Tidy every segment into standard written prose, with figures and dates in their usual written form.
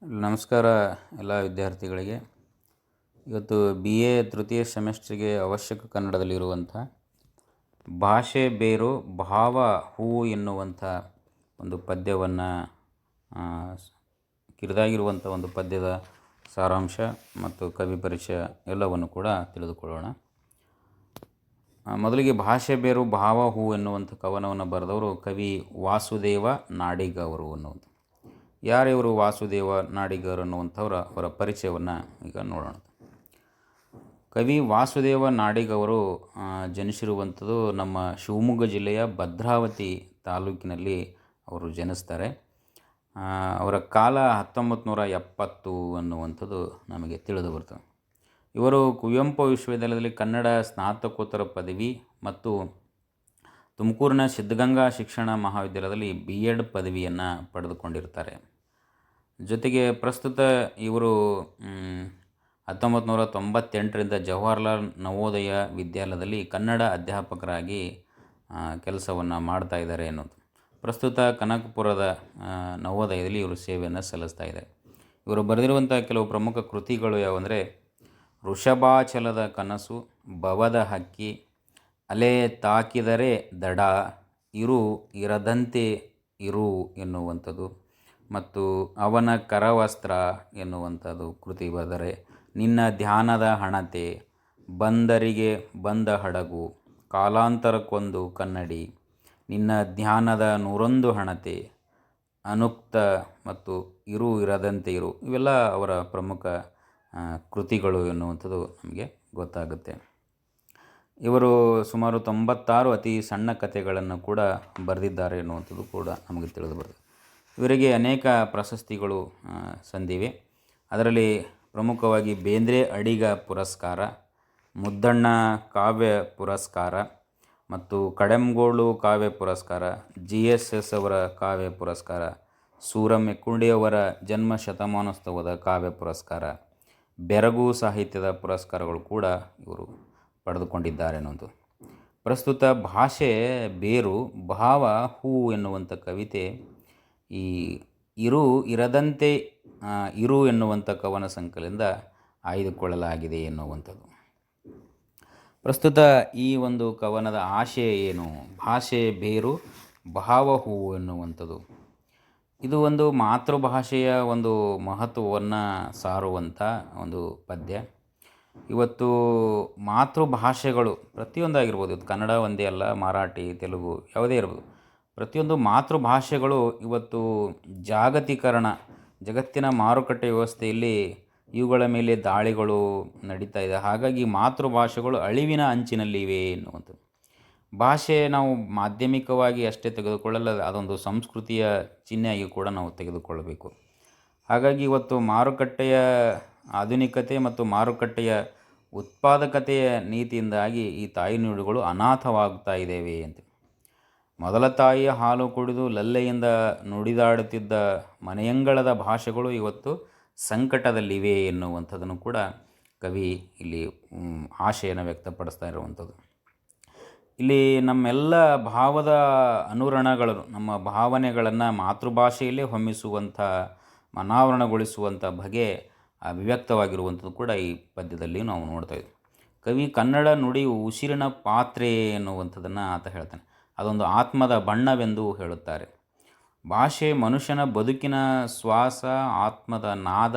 ನಮಸ್ಕಾರ ಎಲ್ಲ ವಿದ್ಯಾರ್ಥಿಗಳಿಗೆ. ಇವತ್ತು BA ತೃತೀಯ ಸೆಮಿಸ್ಟ್ರಿಗೆ ಅವಶ್ಯಕ ಕನ್ನಡದಲ್ಲಿರುವಂಥ ಭಾಷೆ ಬೇರು ಭಾವ ಹೂವು ಎನ್ನುವಂಥ ಒಂದು ಪದ್ಯವನ್ನು ಕಿರಿದಾಗಿರುವಂಥ ಒಂದು ಪದ್ಯದ ಸಾರಾಂಶ ಮತ್ತು ಕವಿ ಪರಿಚಯ ಎಲ್ಲವನ್ನು ಕೂಡ ತಿಳಿದುಕೊಳ್ಳೋಣ. ಮೊದಲಿಗೆ ಭಾಷೆ ಬೇರು ಭಾವ ಹೂವು ಎನ್ನುವಂಥ ಕವನವನ್ನು ಬರೆದವರು ಕವಿ ವಾಸುದೇವ ನಾಡಿಗ ಅವರು ಅನ್ನುವಂಥ. ಯಾರಿವರು ವಾಸುದೇವ ನಾಡಿಗರ್ ಅವರ ಪರಿಚಯವನ್ನು ಈಗ ನೋಡೋಣ. ಕವಿ ವಾಸುದೇವ ನಾಡಿಗ್ ಅವರು ಜನಿಸಿರುವಂಥದ್ದು ನಮ್ಮ ಶಿವಮೊಗ್ಗ ಜಿಲ್ಲೆಯ ಭದ್ರಾವತಿ ತಾಲೂಕಿನಲ್ಲಿ ಅವರು ಜನಿಸ್ತಾರೆ. ಅವರ ಕಾಲ 1970 ಅನ್ನುವಂಥದ್ದು ನಮಗೆ ತಿಳಿದು ಬರ್ತದೆ. ಇವರು ಕುವೆಂಪು ವಿಶ್ವವಿದ್ಯಾಲಯದಲ್ಲಿ ಕನ್ನಡ ಸ್ನಾತಕೋತ್ತರ ಪದವಿ ಮತ್ತು ತುಮಕೂರಿನ ಸಿದ್ಧಗಂಗಾ ಶಿಕ್ಷಣ ಮಹಾವಿದ್ಯಾಲಯದಲ್ಲಿ B.Ed ಪದವಿಯನ್ನು ಪಡೆದುಕೊಂಡಿರ್ತಾರೆ. ಜೊತೆಗೆ ಪ್ರಸ್ತುತ ಇವರು 1998ರಿಂದ ಜವಾಹರ್ಲಾಲ್ ನವೋದಯ ವಿದ್ಯಾಲಯದಲ್ಲಿ ಕನ್ನಡ ಅಧ್ಯಾಪಕರಾಗಿ ಕೆಲಸವನ್ನು ಮಾಡ್ತಾ ಇದ್ದಾರೆ ಅನ್ನೋದು. ಪ್ರಸ್ತುತ ಕನಕಪುರದ ನವೋದಯದಲ್ಲಿ ಇವರು ಸೇವೆಯನ್ನು ಸಲ್ಲಿಸ್ತಾ ಇದ್ದಾರೆ. ಇವರು ಬರೆದಿರುವಂಥ ಕೆಲವು ಪ್ರಮುಖ ಕೃತಿಗಳು ಯಾವಂದರೆ ವೃಷಭಾಚಲದ ಕನಸು, ಭವದ ಹಕ್ಕಿ, ಅಲೆ ತಾಕಿದರೆ ದಡ, ಇರದಂತೆ ಇರು ಎನ್ನುವಂಥದ್ದು ಮತ್ತು ಅವನ ಕರವಸ್ತ್ರ ಎನ್ನುವಂಥದ್ದು ಕೃತಿ ಬರೆದರೆ, ನಿನ್ನ ಧ್ಯಾನದ ಹಣತೆ, ಬಂದರಿಗೆ ಬಂದ ಹಡಗು, ಕಾಲಾಂತರಕ್ಕೊಂದು ಕನ್ನಡಿ, ನಿನ್ನ ಧ್ಯಾನದ 101 ಹಣತೆ, ಅನುಕ್ತ ಮತ್ತು ಇರದಂತೆ ಇರು, ಇವೆಲ್ಲ ಅವರ ಪ್ರಮುಖ ಕೃತಿಗಳು ಎನ್ನುವಂಥದ್ದು ನಮಗೆ ಗೊತ್ತಾಗುತ್ತೆ. ಇವರು ಸುಮಾರು 96 ಅತಿ ಸಣ್ಣ ಕಥೆಗಳನ್ನು ಕೂಡ ಬರೆದಿದ್ದಾರೆ ಎನ್ನುವಂಥದ್ದು ಕೂಡ ನಮಗೆ ತಿಳಿದು ಬರ್ತದೆ. ಇವರಿಗೆ ಅನೇಕ ಪ್ರಶಸ್ತಿಗಳು ಸಂದಿವೆ. ಅದರಲ್ಲಿ ಪ್ರಮುಖವಾಗಿ ಬೇಂದ್ರೆ ಅಡಿಗ ಪುರಸ್ಕಾರ, ಮುದ್ದಣ್ಣ ಕಾವ್ಯ ಪುರಸ್ಕಾರ ಮತ್ತು ಕಡೆಂಗೋಳು ಕಾವ್ಯ ಪುರಸ್ಕಾರ, GSS ಅವರ ಕಾವ್ಯ ಪುರಸ್ಕಾರ, ಸೂರಂ ಮೆಕ್ಕುಂಡಿಯವರ ಜನ್ಮ ಶತಮಾನೋತ್ಸವದ ಕಾವ್ಯ ಪುರಸ್ಕಾರ, ಬೆರಗು ಸಾಹಿತ್ಯದ ಪುರಸ್ಕಾರಗಳು ಕೂಡ ಇವರು ಪಡೆದುಕೊಂಡಿದ್ದಾರೆ ಅನ್ನೋದು. ಪ್ರಸ್ತುತ ಭಾಷೆ ಬೇರು ಭಾವ ಹೂವು ಎನ್ನುವಂಥ ಕವಿತೆ ಈ ಇರದಂತೆ ಇರು ಎನ್ನುವಂಥ ಕವನ ಸಂಕಲನದಿಂದ ಆಯ್ದುಕೊಳ್ಳಲಾಗಿದೆ ಎನ್ನುವಂಥದ್ದು. ಪ್ರಸ್ತುತ ಈ ಒಂದು ಕವನದ ಆಶಯ ಏನು? ಭಾಷೆ ಬೇರು ಭಾವ ಹೂವು ಎನ್ನುವಂಥದ್ದು ಇದು ಒಂದು ಮಾತೃಭಾಷೆಯ ಒಂದು ಮಹತ್ವವನ್ನು ಸಾರುವಂಥ ಒಂದು ಪದ್ಯ. ಇವತ್ತು ಮಾತೃಭಾಷೆಗಳು ಪ್ರತಿಯೊಂದಾಗಿರ್ಬೋದು, ಕನ್ನಡ ಒಂದೇ ಅಲ್ಲ, ಮರಾಠಿ, ತೆಲುಗು ಯಾವುದೇ ಇರ್ಬೋದು, ಪ್ರತಿಯೊಂದು ಮಾತೃಭಾಷೆಗಳು ಇವತ್ತು ಜಾಗತೀಕರಣ, ಜಗತ್ತಿನ ಮಾರುಕಟ್ಟೆ ವ್ಯವಸ್ಥೆಯಲ್ಲಿ ಇವುಗಳ ಮೇಲೆ ದಾಳಿಗಳು ನಡೀತಾ ಇದೆ. ಹಾಗಾಗಿ ಮಾತೃಭಾಷೆಗಳು ಅಳಿವಿನ ಅಂಚಿನಲ್ಲಿವೆ ಎನ್ನುವಂಥದ್ದು. ಭಾಷೆ ನಾವು ಮಾಧ್ಯಮಿಕವಾಗಿ ಅಷ್ಟೇ ತೆಗೆದುಕೊಳ್ಳಲ್ಲ, ಅದೊಂದು ಸಂಸ್ಕೃತಿಯ ಚಿಹ್ನೆಯಾಗಿ ಕೂಡ ನಾವು ತೆಗೆದುಕೊಳ್ಳಬೇಕು. ಹಾಗಾಗಿ ಇವತ್ತು ಮಾರುಕಟ್ಟೆಯ ಆಧುನಿಕತೆ ಮತ್ತು ಮಾರುಕಟ್ಟೆಯ ಉತ್ಪಾದಕತೆಯ ನೀತಿಯಿಂದಾಗಿ ಈ ತಾಯಿ ನುಡಿಗಳು ಅನಾಥವಾಗ್ತಾ ಇದ್ದೇವೆ ಅಂತ. ಮೊದಲ ತಾಯಿಯ ಹಾಲು ಕುಡಿದು ಲಲ್ಲೆಯಿಂದ ನುಡಿದಾಡುತ್ತಿದ್ದ ಮನೆಯಂಗಳದ ಭಾಷೆಗಳು ಇವತ್ತು ಸಂಕಟದಲ್ಲಿವೆ ಎನ್ನುವಂಥದ್ದನ್ನು ಕೂಡ ಕವಿ ಇಲ್ಲಿ ಆಶೆಯನ್ನು ವ್ಯಕ್ತಪಡಿಸ್ತಾ ಇರುವಂಥದ್ದು. ಇಲ್ಲಿ ನಮ್ಮೆಲ್ಲ ಭಾವದ ಅನುರಣಗಳು, ನಮ್ಮ ಭಾವನೆಗಳನ್ನು ಮಾತೃಭಾಷೆಯಲ್ಲೇ ಹೊಮ್ಮಿಸುವಂಥ, ಅನಾವರಣಗೊಳಿಸುವಂಥ ಬಗೆ ಅಭಿವ್ಯಕ್ತವಾಗಿರುವಂಥದ್ದು ಕೂಡ ಈ ಪದ್ಯದಲ್ಲಿ ನಾವು ನೋಡ್ತಾ ಇದ್ದೀವಿ. ಕವಿ ಕನ್ನಡ ನುಡಿ ಉಸಿರಿನ ಪಾತ್ರೆ ಎನ್ನುವಂಥದ್ದನ್ನು ಆತ ಹೇಳ್ತಾನೆ. ಅದೊಂದು ಆತ್ಮದ ಬಣ್ಣವೆಂದು ಹೇಳುತ್ತಾರೆ. ಭಾಷೆ ಮನುಷ್ಯನ ಬದುಕಿನ ಶ್ವಾಸ, ಆತ್ಮದ ನಾದ.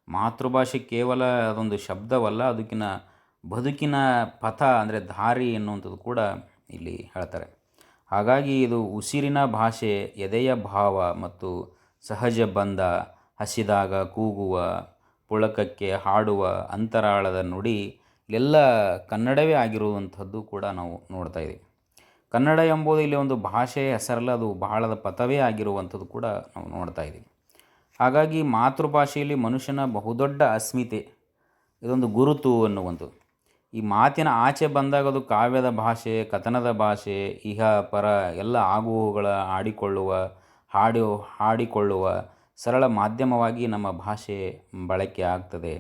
ಮಾತೃಭಾಷೆ ಕೇವಲ ಅದೊಂದು ಶಬ್ದವಲ್ಲ, ಅದಕ್ಕಿನ ಬದುಕಿನ ಪಥ ಅಂದರೆ ದಾರಿ ಎನ್ನುವಂಥದ್ದು ಕೂಡ ಇಲ್ಲಿ ಹೇಳ್ತಾರೆ. ಹಾಗಾಗಿ ಇದು ಉಸಿರಿನ ಭಾಷೆ, ಎದೆಯ ಭಾವ ಮತ್ತು ಸಹಜ ಬಂಧ, ಹಸಿದಾಗ ಕೂಗುವ, ಪುಳಕಕ್ಕೆ ಹಾಡುವ ಅಂತರಾಳದ ನುಡಿ, ಇಲ್ಲೆಲ್ಲ ಕನ್ನಡವೇ ಆಗಿರುವಂಥದ್ದು ಕೂಡ ನಾವು ನೋಡ್ತಾ ಇದ್ದೀವಿ. ಕನ್ನಡ ಎಂಬುದು ಇಲ್ಲಿ ಒಂದು ಭಾಷೆಯ ಹೆಸರಲ್ಲ, ಅದು ಬಹಳದ ಪಥವೇ ಆಗಿರುವಂಥದ್ದು ಕೂಡ ನಾವು ನೋಡ್ತಾ ಇದ್ದೀವಿ. ಹಾಗಾಗಿ ಮಾತೃಭಾಷೆಯಲ್ಲಿ ಮನುಷ್ಯನ ಬಹುದೊಡ್ಡ ಅಸ್ಮಿತೆ, ಇದೊಂದು ಗುರುತು ಅನ್ನುವಂಥದ್ದು. ಈ ಮಾತಿನ ಆಚೆ ಬಂದಾಗ ಅದು ಕಾವ್ಯದ ಭಾಷೆ, ಕಥನದ ಭಾಷೆ, ಇಹ ಪರ ಎಲ್ಲ ಆಗುವುಗಳ ಹಾಡಿಕೊಳ್ಳುವ ಸರಳ ಮಾಧ್ಯಮವಾಗಿ ನಮ್ಮ ಭಾಷೆ ಬಳಕೆ ಆಗ್ತದೆ.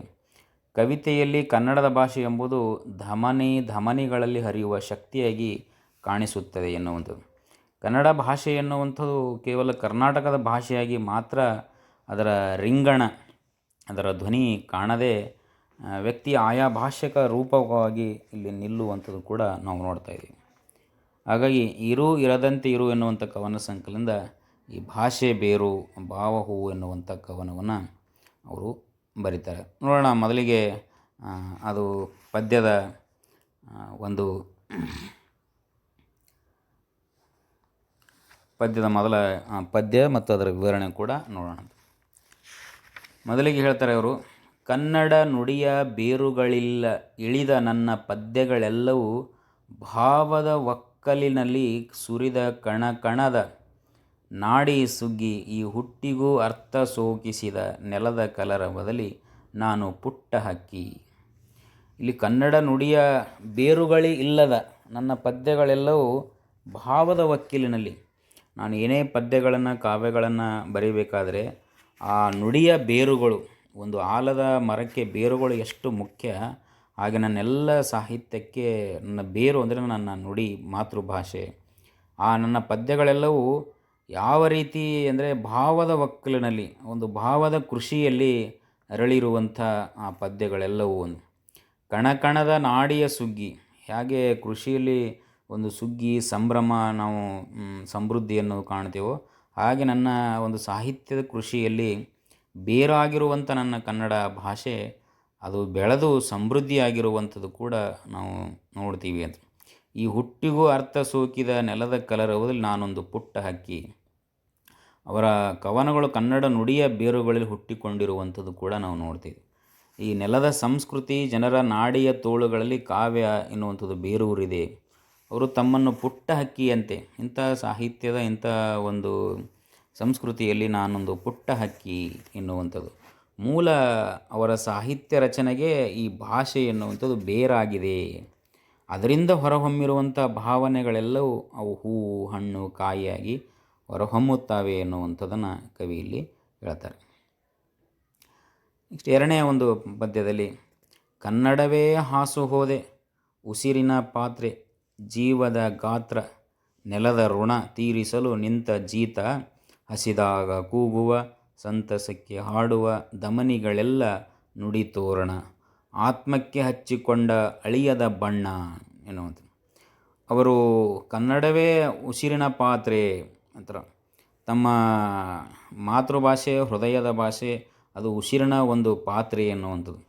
ಕವಿತೆಯಲ್ಲಿ ಕನ್ನಡದ ಭಾಷೆ ಎಂಬುದು ಧಮನಿಗಳಲ್ಲಿ ಹರಿಯುವ ಶಕ್ತಿಯಾಗಿ ಕಾಣಿಸುತ್ತದೆ ಎನ್ನುವಂಥದ್ದು. ಕನ್ನಡ ಭಾಷೆ ಎನ್ನುವಂಥದ್ದು ಕೇವಲ ಕರ್ನಾಟಕದ ಭಾಷೆಯಾಗಿ ಮಾತ್ರ ಅದರ ರಿಂಗಣ ಅದರ ಧ್ವನಿ ಕಾಣದೆ ವ್ಯಕ್ತಿಯ ಆಯಾ ಭಾಷಿಕ ರೂಪವಾಗಿ ಇಲ್ಲಿ ನಿಲ್ಲುವಂಥದ್ದು ಕೂಡ ನಾವು ನೋಡ್ತಾ ಇದ್ದೀವಿ. ಹಾಗಾಗಿ ಇರು ಇರದಂತೆ ಇರು ಎನ್ನುವಂಥ ಕವನ ಸಂಕಲನದಿಂದ ಈ ಭಾಷೆ ಬೇರು ಭಾವ ಹೂವು ಎನ್ನುವಂಥ ಕವನವನ್ನು ಅವರು ಬರೀತಾರೆ. ನೋಡೋಣ, ಮೊದಲಿಗೆ ಅದು ಪದ್ಯದ ಒಂದು ಪದ್ಯದ ಮೊದಲ ಪದ್ಯ ಮತ್ತು ಅದರ ವಿವರಣೆ ಕೂಡ ನೋಡೋಣ. ಮೊದಲಿಗೆ ಹೇಳ್ತಾರೆ ಅವರು, ಕನ್ನಡ ನುಡಿಯ ಬೇರುಗಳಿಲ್ಲ ಇಳಿದ ನನ್ನ ಪದ್ಯಗಳೆಲ್ಲವೂ ಭಾವದ ಒಕ್ಕಲಿನಲ್ಲಿ ಸುರಿದ ಕಣಕಣದ ನಾಡಿ ಸುಗ್ಗಿ ಈ ಹುಟ್ಟಿಗೂ ಅರ್ಥ ಸೋಕಿಸಿದ ನೆಲದ ಕಲರವದಲ್ಲಿ ನಾನು ಪುಟ್ಟ ಹಕ್ಕಿ. ಇಲ್ಲಿ ಕನ್ನಡ ನುಡಿಯ ಬೇರುಗಳೇ ಇಲ್ಲದ ನನ್ನ ಪದ್ಯಗಳೆಲ್ಲವೂ ಭಾವದ ವಕ್ಕೀಲಿನಲ್ಲಿ, ನಾನು ಏನೇ ಪದ್ಯಗಳನ್ನು ಕಾವ್ಯಗಳನ್ನು ಬರೀಬೇಕಾದರೆ ಆ ನುಡಿಯ ಬೇರುಗಳು, ಒಂದು ಆಲದ ಮರಕ್ಕೆ ಬೇರುಗಳು ಎಷ್ಟು ಮುಖ್ಯ, ಹಾಗೆ ನನ್ನೆಲ್ಲ ಸಾಹಿತ್ಯಕ್ಕೆ ನನ್ನ ಬೇರು ಅಂದರೆ ನನ್ನ ನುಡಿ ಮಾತೃಭಾಷೆ. ಆ ನನ್ನ ಪದ್ಯಗಳೆಲ್ಲವೂ ಯಾವ ರೀತಿ ಅಂದರೆ ಭಾವದ ಒಕ್ಕಲಿನಲ್ಲಿ, ಒಂದು ಭಾವದ ಕೃಷಿಯಲ್ಲಿ ಅರಳಿರುವಂಥ ಆ ಪದ್ಯಗಳೆಲ್ಲವೂ ಒಂದು ಕಣಕಣದ ನಾಡಿಯ ಸುಗ್ಗಿ. ಹೇಗೆ ಕೃಷಿಯಲ್ಲಿ ಒಂದು ಸುಗ್ಗಿ ಸಂಭ್ರಮ ನಾವು ಸಮೃದ್ಧಿಯನ್ನು ಕಾಣ್ತೇವೋ, ಹಾಗೆ ನನ್ನ ಒಂದು ಸಾಹಿತ್ಯದ ಕೃಷಿಯಲ್ಲಿ ಬೇರಾಗಿರುವಂಥ ನನ್ನ ಕನ್ನಡ ಭಾಷೆ ಅದು ಬೆಳೆದು ಸಮೃದ್ಧಿಯಾಗಿರುವಂಥದ್ದು ಕೂಡ ನಾವು ನೋಡ್ತೀವಿ ಅಂತ. ಈ ಹುಟ್ಟಿಗೂ ಅರ್ಥ ಸೋಕಿದ ನೆಲದ ಕಲರವದಲ್ಲಿ ನಾನೊಂದು ಪುಟ್ಟ ಹಕ್ಕಿ. ಅವರ ಕವನಗಳು ಕನ್ನಡ ನುಡಿಯ ಬೇರುಗಳಲ್ಲಿ ಹುಟ್ಟಿಕೊಂಡಿರುವಂಥದ್ದು ಕೂಡ ನಾವು ನೋಡ್ತೀವಿ. ಈ ನೆಲದ ಸಂಸ್ಕೃತಿ, ಜನರ ನಾಡಿಯ ತೋಳುಗಳಲ್ಲಿ ಕಾವ್ಯ ಎನ್ನುವಂಥದ್ದು ಬೇರೂರಿದೆ. ಅವರು ತಮ್ಮನ್ನು ಪುಟ್ಟ ಹಕ್ಕಿಯಂತೆ, ಇಂಥ ಸಾಹಿತ್ಯದ ಇಂಥ ಒಂದು ಸಂಸ್ಕೃತಿಯಲ್ಲಿ ನಾನೊಂದು ಪುಟ್ಟ ಹಕ್ಕಿ ಎನ್ನುವಂಥದ್ದು ಮೂಲ ಅವರ ಸಾಹಿತ್ಯ ರಚನೆಗೆ ಈ ಭಾಷೆ ಎನ್ನುವಂಥದ್ದು ಬೇರಾಗಿದೆ. ಅದರಿಂದ ಹೊರಹೊಮ್ಮಿರುವಂಥ ಭಾವನೆಗಳೆಲ್ಲವೂ ಅವು ಹೂವು ಹಣ್ಣು ಕಾಯಿಯಾಗಿ ಹೊರಹೊಮ್ಮುತ್ತವೆ ಎನ್ನುವಂಥದ್ದನ್ನು ಕವಿ ಇಲ್ಲಿ ಹೇಳ್ತಾರೆ. ನೆಕ್ಸ್ಟ್ ಎರಡನೇ ಒಂದು ಪದ್ಯದಲ್ಲಿ, ಕನ್ನಡವೇ ಹಾಸು ಹೋದೆ ಉಸಿರಿನ ಪಾತ್ರೆ ಜೀವದ ಗಾತ್ರ ನೆಲದ ಋಣ ತೀರಿಸಲು ನಿಂತ ಜೀತ ಹಸಿದಾಗ ಕೂಗುವ ಸಂತಸಕ್ಕೆ ಹಾಡುವ ದಮನಿಗಳೆಲ್ಲ ನುಡಿ ತೋರಣ ಆತ್ಮಕ್ಕೆ ಹಚ್ಚಿಕೊಂಡ ಅಳಿಯದ ಬಣ್ಣ ಎನ್ನುವಂಥ. ಅವರು ಕನ್ನಡವೇ ಉಸಿರಿನ ಪಾತ್ರೆ ಅಂತ, ತಮ್ಮ ಮಾತೃಭಾಷೆ ಹೃದಯದ ಭಾಷೆ ಅದು ಉಸಿರಿನ ಒಂದು ಪಾತ್ರೆ ಎನ್ನುವಂಥದ್ದು.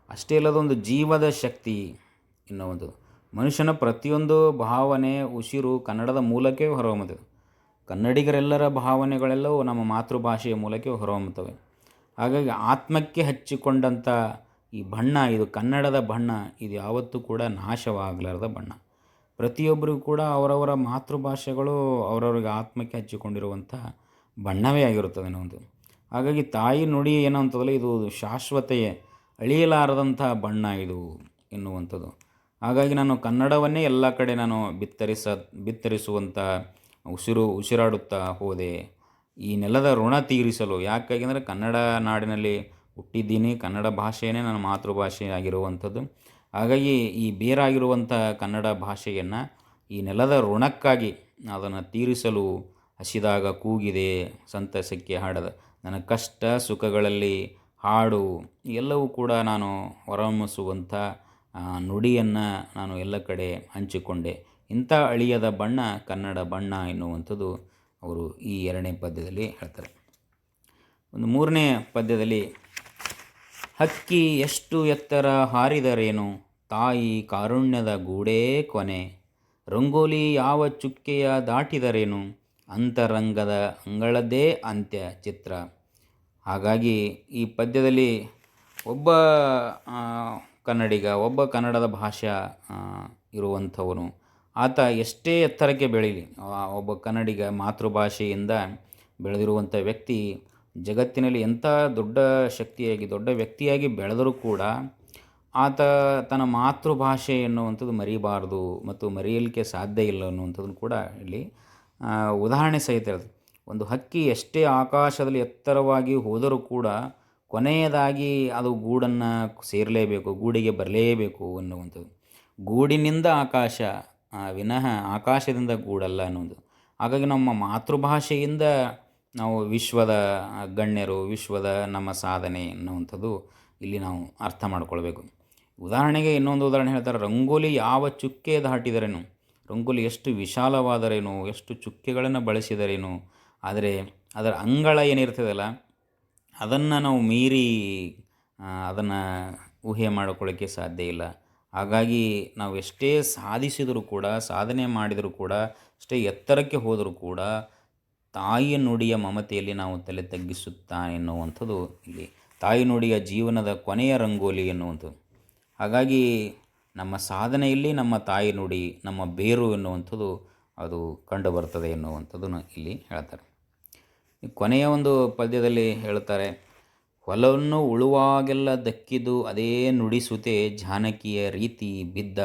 ಅಷ್ಟೇ ಅಲ್ಲದೊಂದು ಜೀವದ ಶಕ್ತಿ ಎನ್ನುವಂಥದ್ದು. ಮನುಷ್ಯನ ಪ್ರತಿಯೊಂದು ಭಾವನೆ ಉಸಿರು ಕನ್ನಡದ ಮೂಲಕವೇ ಹೊರಹೊಮ್ಮುತ್ತದೆ. ಕನ್ನಡಿಗರೆಲ್ಲರ ಭಾವನೆಗಳೆಲ್ಲವೂ ನಮ್ಮ ಮಾತೃಭಾಷೆಯ ಮೂಲಕ ಹೊರಹೊಮ್ಮುತ್ತವೆ. ಹಾಗಾಗಿ ಆತ್ಮಕ್ಕೆ ಹಚ್ಚಿಕೊಂಡಂಥ ಈ ಬಣ್ಣ, ಇದು ಕನ್ನಡದ ಬಣ್ಣ, ಇದು ಯಾವತ್ತೂ ಕೂಡ ನಾಶವಾಗಲಾರದ ಬಣ್ಣ. ಪ್ರತಿಯೊಬ್ಬರಿಗೂ ಕೂಡ ಅವರವರ ಮಾತೃಭಾಷೆಗಳು ಅವರವ್ರಿಗೆ ಆತ್ಮಕ್ಕೆ ಹಚ್ಚಿಕೊಂಡಿರುವಂಥ ಬಣ್ಣವೇ ಆಗಿರುತ್ತದೆ ಅನ್ನೋದು. ಹಾಗಾಗಿ ತಾಯಿ ನುಡಿ ಏನೋ ಅಂತದಲ್ಲ, ಇದು ಶಾಶ್ವತೆಯೇ, ಅಳಿಯಲಾರದಂಥ ಬಣ್ಣ ಇದು ಎನ್ನುವಂಥದ್ದು. ಹಾಗಾಗಿ ನಾನು ಕನ್ನಡವನ್ನೇ ಎಲ್ಲ ಕಡೆ ನಾನು ಬಿತ್ತರಿಸುವಂಥ ಉಸಿರಾಡುತ್ತಾ ಹೋದೆ ಈ ನೆಲದ ಋಣ ತೀರಿಸಲು. ಯಾಕಾಗಿ ಅಂದರೆ ಕನ್ನಡ ನಾಡಿನಲ್ಲಿ ಹುಟ್ಟಿದ್ದೀನಿ, ಕನ್ನಡ ಭಾಷೆಯೇ ನನ್ನ ಮಾತೃಭಾಷೆ ಆಗಿರುವಂಥದ್ದು. ಹಾಗಾಗಿ ಈ ಬೇರಾಗಿರುವಂಥ ಕನ್ನಡ ಭಾಷೆಯನ್ನು ಈ ನೆಲದ ಋಣಕ್ಕಾಗಿ ಅದನ್ನು ತೀರಿಸಲು ಹಸಿದಾಗ ಕೂಗಿದೆ ಸಂತಸಕ್ಕೆ ಹಾಡದ ನನ್ನ ಕಷ್ಟ ಸುಖಗಳಲ್ಲಿ ಹಾಡು ಎಲ್ಲವೂ ಕೂಡ ನಾನು ಹೊರಹೊಮ್ಮಿಸುವಂಥ ನುಡಿಯನ್ನು ನಾನು ಎಲ್ಲ ಕಡೆ ಹಂಚಿಕೊಂಡೆ. ಇಂಥ ಅಳಿಯದ ಬಣ್ಣ ಕನ್ನಡ ಬಣ್ಣ ಎನ್ನುವಂಥದ್ದು ಅವರು ಈ ಎರಡನೇ ಪದ್ಯದಲ್ಲಿ ಹೇಳ್ತಾರೆ. ಒಂದು ಮೂರನೇ ಪದ್ಯದಲ್ಲಿ, ಹಕ್ಕಿ ಎಷ್ಟು ಎತ್ತರ ಹಾರಿದರೇನು ತಾಯಿ ಕಾರುಣ್ಯದ ಗೂಡೇ ಕೊನೆ ರಂಗೋಲಿ ಯಾವ ಚುಕ್ಕೆಯ ದಾಟಿದರೇನು ಅಂತರಂಗದ ಅಂಗಳದ್ದೇ ಅಂತ್ಯ ಚಿತ್ರ. ಹಾಗಾಗಿ ಈ ಪದ್ಯದಲ್ಲಿ ಒಬ್ಬ ಕನ್ನಡಿಗ, ಒಬ್ಬ ಕನ್ನಡದ ಭಾಷಾ ಇರುವಂಥವನು, ಆತ ಎಷ್ಟೇ ಎತ್ತರಕ್ಕೆ ಬೆಳೀಲಿ, ಒಬ್ಬ ಕನ್ನಡಿಗ ಮಾತೃಭಾಷೆಯಿಂದ ಬೆಳೆದಿರುವಂಥ ವ್ಯಕ್ತಿ ಜಗತ್ತಿನಲ್ಲಿ ಎಂಥ ದೊಡ್ಡ ಶಕ್ತಿಯಾಗಿ ದೊಡ್ಡ ವ್ಯಕ್ತಿಯಾಗಿ ಬೆಳೆದರೂ ಕೂಡ ಆತ ತನ್ನ ಮಾತೃಭಾಷೆ ಎನ್ನುವಂಥದ್ದು ಮರಿಬಾರ್ದು ಮತ್ತು ಮರೆಯಲಿಕ್ಕೆ ಸಾಧ್ಯ ಇಲ್ಲ ಅನ್ನುವಂಥದ್ದನ್ನು ಕೂಡ ಇಲ್ಲಿ ಉದಾಹರಣೆ ಸಹಿತ ಇರೋದು. ಒಂದು ಹಕ್ಕಿ ಎಷ್ಟೇ ಆಕಾಶದಲ್ಲಿ ಎತ್ತರವಾಗಿ ಹೋದರೂ ಕೂಡ ಕೊನೆಯದಾಗಿ ಅದು ಗೂಡನ್ನು ಸೇರಲೇಬೇಕು, ಗೂಡಿಗೆ ಬರಲೇಬೇಕು ಅನ್ನುವಂಥದ್ದು. ಗೂಡಿನಿಂದ ಆಕಾಶ ವಿನಃ ಆಕಾಶದಿಂದ ಗೂಡಲ್ಲ ಅನ್ನೋದು. ಹಾಗಾಗಿ ನಮ್ಮ ಮಾತೃಭಾಷೆಯಿಂದ ನಾವು ವಿಶ್ವದ ಗಣ್ಯರು, ವಿಶ್ವದ ನಮ್ಮ ಸಾಧನೆ ಅನ್ನುವಂಥದ್ದು ಇಲ್ಲಿ ನಾವು ಅರ್ಥ ಮಾಡ್ಕೊಳ್ಬೇಕು. ಉದಾಹರಣೆಗೆ ಇನ್ನೊಂದು ಉದಾಹರಣೆ ಹೇಳ್ತಾರೆ, ರಂಗೋಲಿ ಯಾವ ಚುಕ್ಕೆ ದಾಟಿದರೇನು, ರಂಗೋಲಿ ಎಷ್ಟು ವಿಶಾಲವಾದರೇನು, ಎಷ್ಟು ಚುಕ್ಕೆಗಳನ್ನು ಬಳಸಿದರೇನು, ಆದರೆ ಅದರ ಅಂಗಳ ಏನಿರ್ತದಲ್ಲ ಅದನ್ನು ನಾವು ಮೀರಿ ಅದನ್ನು ಊಹೆ ಮಾಡಿಕೊಳ್ಳೋಕ್ಕೆ ಸಾಧ್ಯ ಇಲ್ಲ. ಹಾಗಾಗಿ ನಾವು ಎಷ್ಟೇ ಸಾಧಿಸಿದರೂ ಕೂಡ, ಸಾಧನೆ ಮಾಡಿದರೂ ಕೂಡ, ಎಷ್ಟೇ ಎತ್ತರಕ್ಕೆ ಹೋದರೂ ಕೂಡ ತಾಯಿ ನುಡಿಯ ಮಮತೆಯಲ್ಲಿ ನಾವು ತಲೆ ತಗ್ಗಿಸುತ್ತಾ ಎನ್ನುವಂಥದ್ದು ಇಲ್ಲಿ ತಾಯಿ ನುಡಿಯ ಜೀವನದ ಕೊನೆಯ ರಂಗೋಲಿ ಎನ್ನುವಂಥದ್ದು. ಹಾಗಾಗಿ ನಮ್ಮ ಸಾಧನೆಯಲ್ಲಿ ನಮ್ಮ ತಾಯಿ ನುಡಿ, ನಮ್ಮ ಬೇರು ಎನ್ನುವಂಥದ್ದು ಅದು ಕಂಡು ಬರ್ತದೆ ಎನ್ನುವಂಥದ್ದನ್ನು ಇಲ್ಲಿ ಹೇಳ್ತಾರೆ. ಕೊನೆಯ ಒಂದು ಪದ್ಯದಲ್ಲಿ ಹೇಳ್ತಾರೆ, ಹೊಲವನ್ನು ಉಳುವಾಗೆಲ್ಲ ದಕ್ಕಿದು ಅದೇ ನುಡಿಸುತ್ತೆ ಜಾನಕಿಯ ರೀತಿ ಬಿದ್ದ,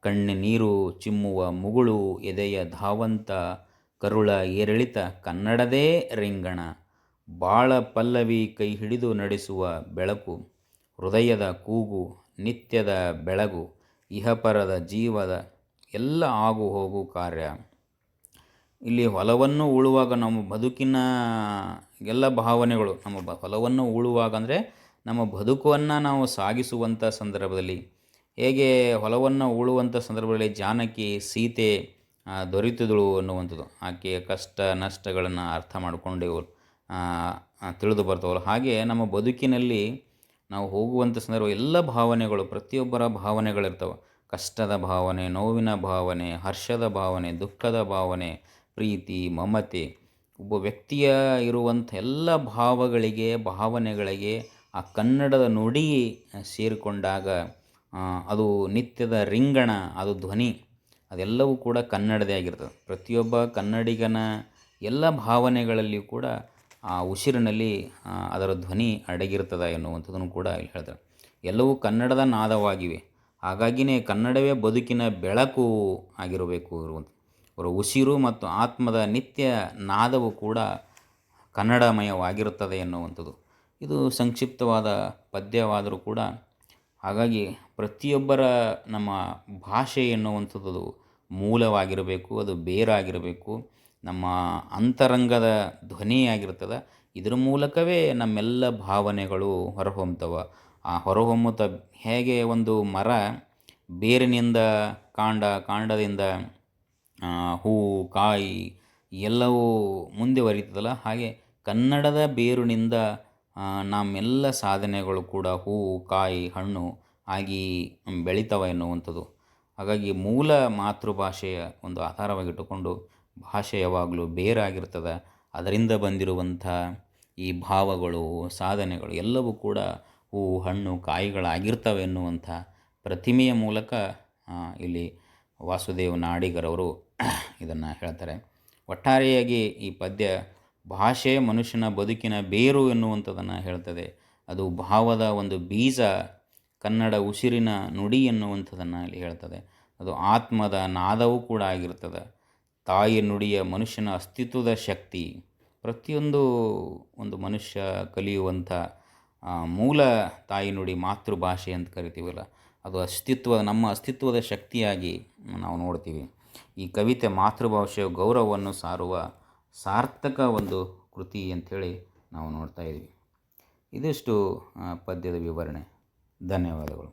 ಕಣ್ಣು ನೀರು ಚಿಮ್ಮುವ ಮುಗುಳು ಎದೆಯ ಧಾವಂತ, ಕರುಳ ಏರಿಳಿತ ಕನ್ನಡದೇ ರಿಂಗಣ, ಬಾಳ ಪಲ್ಲವಿ ಕೈ ಹಿಡಿದು ನಡೆಸುವ ಬೆಳಕು, ಹೃದಯದ ಕೂಗು ನಿತ್ಯದ ಬೆಳಗು, ಇಹಪರದ ಜೀವದ ಎಲ್ಲ ಆಗು ಹೋಗು ಕಾರ್ಯ. ಇಲ್ಲಿ ಹೊಲವನ್ನು ಉಳುವಾಗ ನಮ್ಮ ಬದುಕಿನ ಎಲ್ಲ ಭಾವನೆಗಳು, ನಮ್ಮ ಹೊಲವನ್ನು ಉಳುವಾಗ ಅಂದರೆ ನಮ್ಮ ಬದುಕನ್ನು ನಾವು ಸಾಗಿಸುವಂಥ ಸಂದರ್ಭದಲ್ಲಿ, ಹೇಗೆ ಹೊಲವನ್ನು ಉಳುವಂಥ ಸಂದರ್ಭದಲ್ಲಿ ಜಾನಕಿ ಸೀತೆ ದೊರೆತಿದಳು ಅನ್ನುವಂಥದ್ದು, ಆಕೆಯ ಕಷ್ಟ ನಷ್ಟಗಳನ್ನು ಅರ್ಥ ಮಾಡಿಕೊಂಡು ತಿಳಿದು ಬರ್ತವಲ್ಲ, ಹಾಗೆ ನಮ್ಮ ಬದುಕಿನಲ್ಲಿ ನಾವು ಹೋಗುವಂಥ ಸಂದರ್ಭ ಎಲ್ಲ ಭಾವನೆಗಳು, ಪ್ರತಿಯೊಬ್ಬರ ಭಾವನೆಗಳಿರ್ತವೆ. ಕಷ್ಟದ ಭಾವನೆ, ನೋವಿನ ಭಾವನೆ, ಹರ್ಷದ ಭಾವನೆ, ದುಃಖದ ಭಾವನೆ, ಪ್ರೀತಿ, ಮಮತೆ, ಒಬ್ಬ ವ್ಯಕ್ತಿಯ ಇರುವಂಥ ಎಲ್ಲ ಭಾವನೆಗಳಿಗೆ ಆ ಕನ್ನಡದ ನುಡಿ ಸೇರಿಕೊಂಡಾಗ ಅದು ನಿತ್ಯದ ರಿಂಗಣ, ಅದು ಧ್ವನಿ, ಅದೆಲ್ಲವೂ ಕೂಡ ಕನ್ನಡದೇ ಆಗಿರ್ತದೆ. ಪ್ರತಿಯೊಬ್ಬ ಕನ್ನಡಿಗನ ಎಲ್ಲ ಭಾವನೆಗಳಲ್ಲಿಯೂ ಕೂಡ ಆ ಉಸಿರಿನಲ್ಲಿ ಅದರ ಧ್ವನಿ ಅಡಗಿರ್ತದೆ ಎನ್ನುವಂಥದ್ದನ್ನು ಕೂಡ ಇಲ್ಲಿ ಹೇಳ್ತಾರೆ. ಎಲ್ಲವೂ ಕನ್ನಡದ ನಾದವಾಗಿವೆ. ಹಾಗಾಗಿಯೇ ಕನ್ನಡವೇ ಬದುಕಿನ ಬೆಳಕು ಆಗಿರಬೇಕು ಇರುವಂಥ ಅವರ ಉಸಿರು ಮತ್ತು ಆತ್ಮದ ನಿತ್ಯ ನಾದವು ಕೂಡ ಕನ್ನಡಮಯವಾಗಿರುತ್ತದೆ ಎನ್ನುವಂಥದ್ದು. ಇದು ಸಂಕ್ಷಿಪ್ತವಾದ ಪದ್ಯವಾದರೂ ಕೂಡ, ಹಾಗಾಗಿ ಪ್ರತಿಯೊಬ್ಬರ ನಮ್ಮ ಭಾಷೆ ಎನ್ನುವಂಥದ್ದು ಮೂಲವಾಗಿರಬೇಕು, ಅದು ಬೇರಾಗಿರಬೇಕು, ನಮ್ಮ ಅಂತರಂಗದ ಧ್ವನಿಯಾಗಿರ್ತದೆ. ಇದರ ಮೂಲಕವೇ ನಮ್ಮೆಲ್ಲ ಭಾವನೆಗಳು ಹೊರಹೊಮ್ಮುತ್ತವೆ. ಆ ಹೊರಹೊಮ್ಮುತ್ತ ಹೇಗೆ ಒಂದು ಮರ ಬೇರಿನಿಂದ ಕಾಂಡದಿಂದ ಹೂವು, ಕಾಯಿ ಎಲ್ಲವೂ ಮುಂದುವರಿತದಲ್ಲ, ಹಾಗೆ ಕನ್ನಡದ ಬೇರಿನಿಂದ ನಮ್ಮೆಲ್ಲ ಸಾಧನೆಗಳು ಕೂಡ ಹೂವು, ಕಾಯಿ, ಹಣ್ಣು ಆಗಿ ಬೆಳಿತವೆ ಎನ್ನುವಂಥದ್ದು. ಹಾಗಾಗಿ ಮೂಲ ಮಾತೃಭಾಷೆಯ ಒಂದು ಆಧಾರವಾಗಿಟ್ಟುಕೊಂಡು ಭಾಷೆ ಯಾವಾಗಲೂ ಬೇರಾಗಿರ್ತದೆ. ಅದರಿಂದ ಬಂದಿರುವಂಥ ಈ ಭಾವಗಳು, ಸಾಧನೆಗಳು ಎಲ್ಲವೂ ಕೂಡ ಹೂವು, ಹಣ್ಣು, ಕಾಯಿಗಳಾಗಿರ್ತವೆ ಎನ್ನುವಂಥ ಪ್ರತಿಮೆಯ ಮೂಲಕ ಇಲ್ಲಿ ವಾಸುದೇವ ನಾಡಿಗರವರು ಇದನ್ನು ಹೇಳ್ತಾರೆ. ಒಟ್ಟಾರೆಯಾಗಿ ಈ ಪದ್ಯ ಭಾಷೆ ಮನುಷ್ಯನ ಬದುಕಿನ ಬೇರು ಎನ್ನುವಂಥದ್ದನ್ನು ಹೇಳ್ತದೆ. ಅದು ಭಾವದ ಒಂದು ಬೀಜ, ಕನ್ನಡ ಉಸಿರಿನ ನುಡಿ ಎನ್ನುವಂಥದ್ದನ್ನು ಇಲ್ಲಿ ಹೇಳ್ತದೆ. ಅದು ಆತ್ಮದ ನಾದವೂ ಕೂಡ ಆಗಿರ್ತದೆ. ತಾಯಿ ನುಡಿಯ ಮನುಷ್ಯನ ಅಸ್ತಿತ್ವದ ಶಕ್ತಿ. ಒಂದು ಮನುಷ್ಯ ಕಲಿಯುವಂಥ ಮೂಲ ತಾಯಿ ನುಡಿ, ಮಾತೃಭಾಷೆ ಅಂತ ಕರಿತೀವಲ್ಲ, ಅದು ನಮ್ಮ ಅಸ್ತಿತ್ವದ ಶಕ್ತಿಯಾಗಿ ನಾವು ನೋಡ್ತೀವಿ. ಈ ಕವಿತೆ ಮಾತೃಭಾಷೆಯ ಗೌರವವನ್ನು ಸಾರುವ ಸಾರ್ಥಕ ಒಂದು ಕೃತಿ ಅಂಥೇಳಿ ನಾವು ನೋಡ್ತಾ ಇದ್ದೀವಿ. ಇದಿಷ್ಟು ಪದ್ಯದ ವಿವರಣೆ. ಧನ್ಯವಾದಗಳು.